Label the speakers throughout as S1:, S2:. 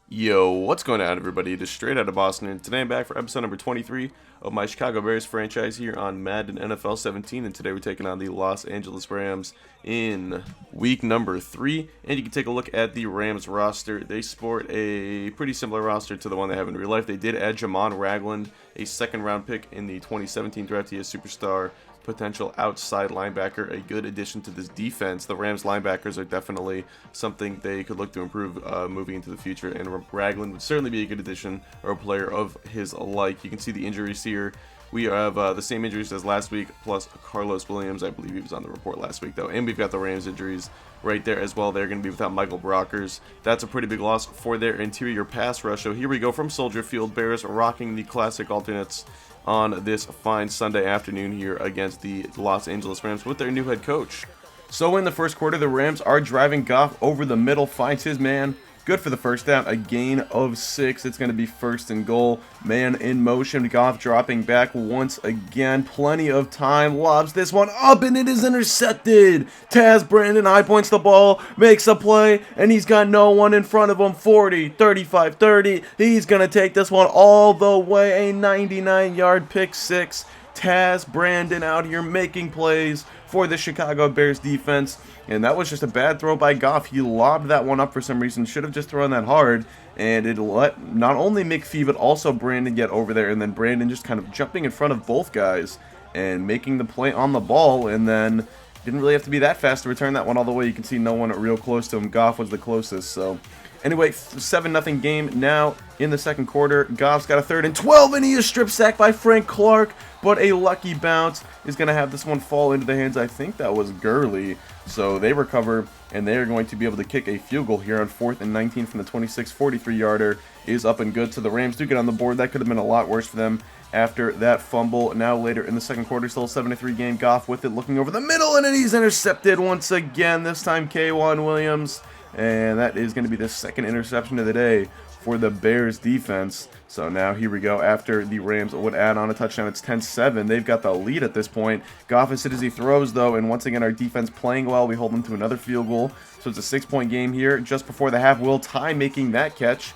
S1: Yo, what's going on, everybody? It is Straight Out of Boston, and today I'm back for episode number 23 of my Chicago Bears franchise here on Madden NFL 17, and today we're taking on the Los Angeles Rams in week number 3, and you can take a look at the Rams roster. They sport a pretty similar roster to the one they have in real life. They did add Jamon Ragland, a second-round pick in the 2017 draft. He is superstar potential outside linebacker, a good addition to this defense. The Rams linebackers are definitely something they could look to improve moving into the future, and Ragland would certainly be a good addition or a player of his like. You can see the injuries here. We have the same injuries as last week, plus Carlos Williams. I believe he was on the report last week, though. And we've got the Rams injuries right there as well. They're going to be without Michael Brockers. That's a pretty big loss for their interior pass rush. So here we go from Soldier Field. Bears rocking the classic alternates on this fine Sunday afternoon here against the Los Angeles Rams with their new head coach. So in the first quarter, the Rams are driving. Goff over the middle, finds his man. Good for the first down, a gain of 6. It's going to be first and goal. Man in motion, Goff dropping back once again. Plenty of time, lobs this one up, and it is intercepted. Taz Brandon high points the ball, makes a play, and he's got no one in front of him. 40, 35, 30. He's going to take this one all the way. A 99-yard pick six. Taz Brandon out here making plays for the Chicago Bears defense, and that was just a bad throw by Goff. He lobbed that one up for some reason, should have just thrown that hard, and it let not only McPhee but also Brandon get over there, and then Brandon just kind of jumping in front of both guys and making the play on the ball, and then didn't really have to be that fast to return that one all the way. You can see no one real close to him. Goff was the closest, so anyway, 7-0 game now in the second quarter. Goff's got a 3rd and 12, and he is strip sacked by Frank Clark, but a lucky bounce is going to have this one fall into the hands. I think that was Gurley. So they recover, and they are going to be able to kick a field goal here on 4th and 19 from the 26. 43-yarder is up and good. So the Rams do get on the board. That could have been a lot worse for them after that fumble. Now later in the second quarter, still a 7-3 game. Goff with it, looking over the middle, and then he's intercepted once again. This time K1 Williams. And that is going to be the second interception of the day for the Bears defense. So now here we go. After the Rams would add on a touchdown, it's 10-7. They've got the lead at this point. Goff is hit as he throws, though, and once again our defense playing well. We hold them to another field goal. So it's a 6-point game here. Just before the half, Will Tye making that catch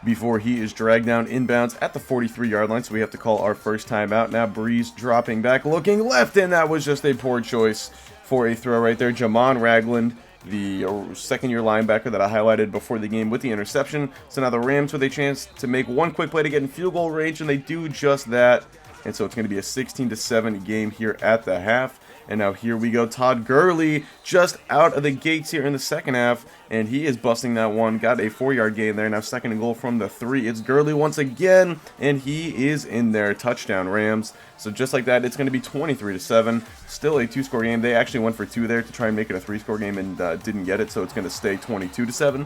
S1: before he is dragged down inbounds at the 43-yard line. So we have to call our first timeout. Now Breeze dropping back, looking left, and that was just a poor choice for a throw right there. Jamon Ragland, the second-year linebacker that I highlighted before the game, with the interception. So now the Rams with a chance to make one quick play to get in field goal range, and they do just that. And so it's going to be a 16-7 game here at the half. And now here we go. Todd Gurley just out of the gates here in the second half, and he is busting that one. Got a 4-yard gain there. Now second and goal from the 3. It's Gurley once again, and he is in there. Touchdown Rams. So just like that, it's going to be 23-7. Still a 2-score game. They actually went for 2 there to try and make it a 3-score game and didn't get it, so it's going to stay 22-7.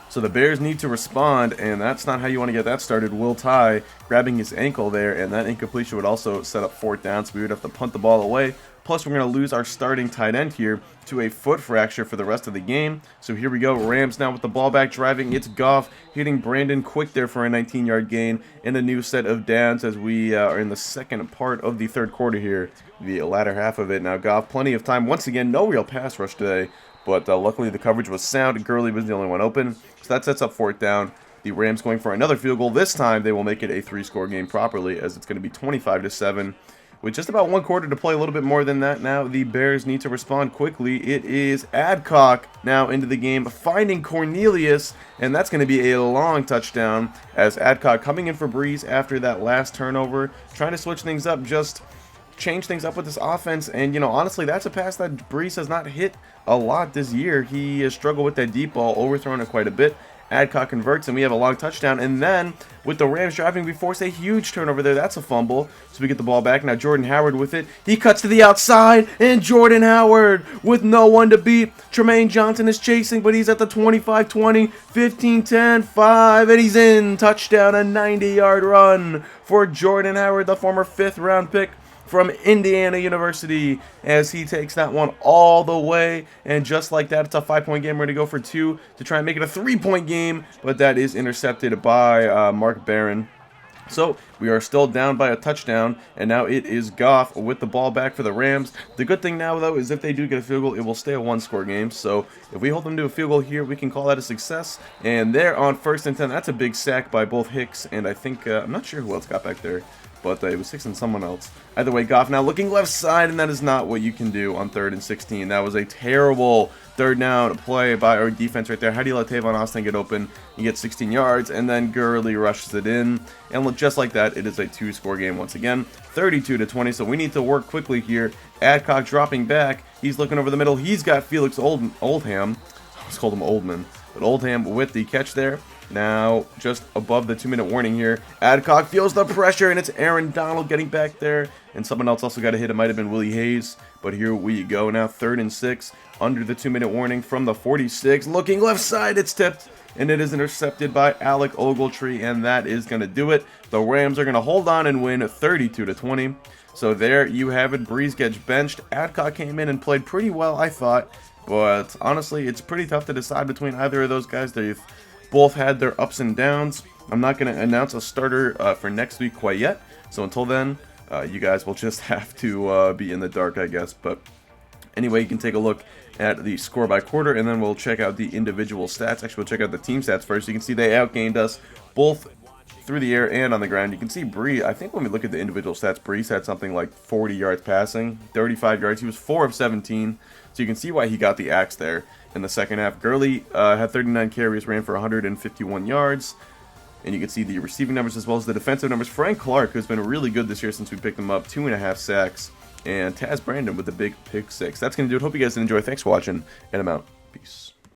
S1: So the Bears need to respond, and that's not how you want to get that started. Will Tye grabbing his ankle there, and that incompletion would also set up 4th down, so we would have to punt the ball away. Plus, we're going to lose our starting tight end here to a foot fracture for the rest of the game. So here we go. Rams now with the ball back driving. It's Goff hitting Brandon quick there for a 19-yard gain and a new set of downs as we are in the second part of the third quarter here, the latter half of it. Now Goff, plenty of time. Once again, no real pass rush today, but luckily the coverage was sound. Gurley was the only one open, so that sets up 4th down. The Rams going for another field goal. This time they will make it a 3-score game properly, as it's going to be 25-7. With just about 1 quarter to play, a little bit more than that now, the Bears need to respond quickly. It is Adcock now into the game, finding Cornelius, and that's going to be a long touchdown as Adcock coming in for Breeze after that last turnover, trying to switch things up, just change things up with this offense. And, you know, honestly, that's a pass that Breeze has not hit a lot this year. He has struggled with that deep ball, overthrown it quite a bit. Adcock converts, and we have a long touchdown. And then, with the Rams driving, we force a huge turnover there. That's a fumble. So we get the ball back. Now Jordan Howard with it. He cuts to the outside, and Jordan Howard with no one to beat. Tremaine Johnson is chasing, but he's at the 25-20, 15-10, 5, and he's in. Touchdown, a 90-yard run for Jordan Howard, the former 5th-round pick from Indiana University, as he takes that one all the way. And just like that, it's a 5-point game. We're going to go for 2 to try and make it a 3-point game, but that is intercepted by Mark Barron. So we are still down by a touchdown, and now it is Goff with the ball back for the Rams. The good thing now, though, is if they do get a field goal, it will stay a one-score game. So if we hold them to a field goal here, we can call that a success. And they're on 1st and 10. That's a big sack by both Hicks, and I think, I'm not sure who else got back there, but it was Hicks and someone else. Either way, Goff now looking left side, and that is not what you can do on 3rd and 16. That was a terrible 3rd down play by our defense right there. How do you let Tavon Austin get open? He gets 16 yards, and then Gurley rushes it in. And just like that, it is a 2-score game once again, 32-20. So we need to work quickly here. Adcock dropping back. He's looking over the middle. He's got Felix Oldham. I almost called him Oldman. But Oldham with the catch there. Now, just above the 2-minute warning here, Adcock feels the pressure, and it's Aaron Donald getting back there. And someone else also got a hit. It might have been Willie Hayes. But here we go. Now 3rd and 6, under the 2-minute warning from the 46. Looking left side, it's tipped. And it is intercepted by Alec Ogletree, and that is going to do it. The Rams are going to hold on and win 32-20. So there you have it. Breeze gets benched. Adcock came in and played pretty well, I thought. But honestly, it's pretty tough to decide between either of those guys. They've both had their ups and downs. I'm not going to announce a starter for next week quite yet. So until then, you guys will just have to be in the dark, I guess. But anyway, you can take a look at the score by quarter, and then we'll check out the individual stats. Actually, we'll check out the team stats first. You can see they outgained us both through the air and on the ground. You can see Bree, I think when we look at the individual stats, Breeze had something like 40 yards passing, 35 yards. He was 4 of 17, so you can see why he got the axe there in the second half. Gurley had 39 carries, ran for 151 yards. And you can see the receiving numbers as well as the defensive numbers. Frank Clark, who's been really good this year since we picked him up, 2.5 sacks. And Taz Brandon with the big pick 6. That's going to do it. Hope you guys enjoy. Thanks for watching, and I'm out. Peace.